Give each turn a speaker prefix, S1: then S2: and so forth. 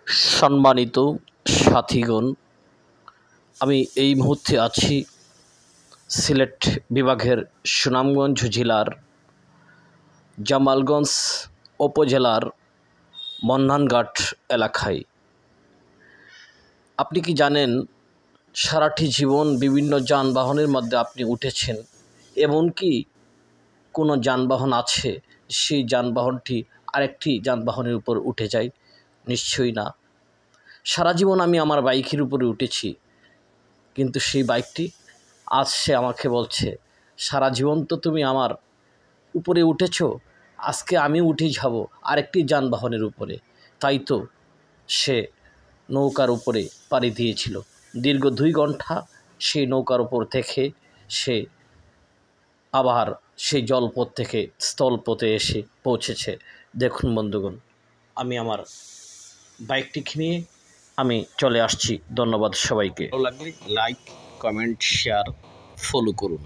S1: সম্মানিত সাথীগণ, আমি এই মুহূর্তে আছি সিলেট বিভাগের সুনামগঞ্জ জেলার জামালগঞ্জ উপজেলার মন্নানঘাট এলাকায়। আপনি কি জানেন, সারাটি জীবন বিভিন্ন যানবাহনের মধ্যে আপনি উঠেছেন, এমনকি কোনো যানবাহন আছে সেই যানবাহনটি আরেকটি যানবাহনের উপর উঠে যায়? নিশ্চয়ই না। সারা জীবন আমি আমার বাইকের উপরে উঠেছি, কিন্তু সেই বাইকটি আজ সে আমাকে বলছে, সারা জীবন তো তুমি আমার উপরে উঠেছ, আজকে আমি উঠে যাব আরেকটি যানবাহনের উপরে। তাই তো সে নৌকার উপরে পাড়ি দিয়েছিল। দীর্ঘ 2 ঘন্টা সেই নৌকার উপর থেকে সে আবার সেই জলপথ থেকে স্থলপথে এসে পৌঁছেছে। দেখুন বন্ধুগণ, আমি আমার বাইকটিকে নিয়ে আমি চলে আসছি। ধন্যবাদ সবাইকে। ভালো লাগলে লাইক, কমেন্ট, শেয়ার, ফলো করুন।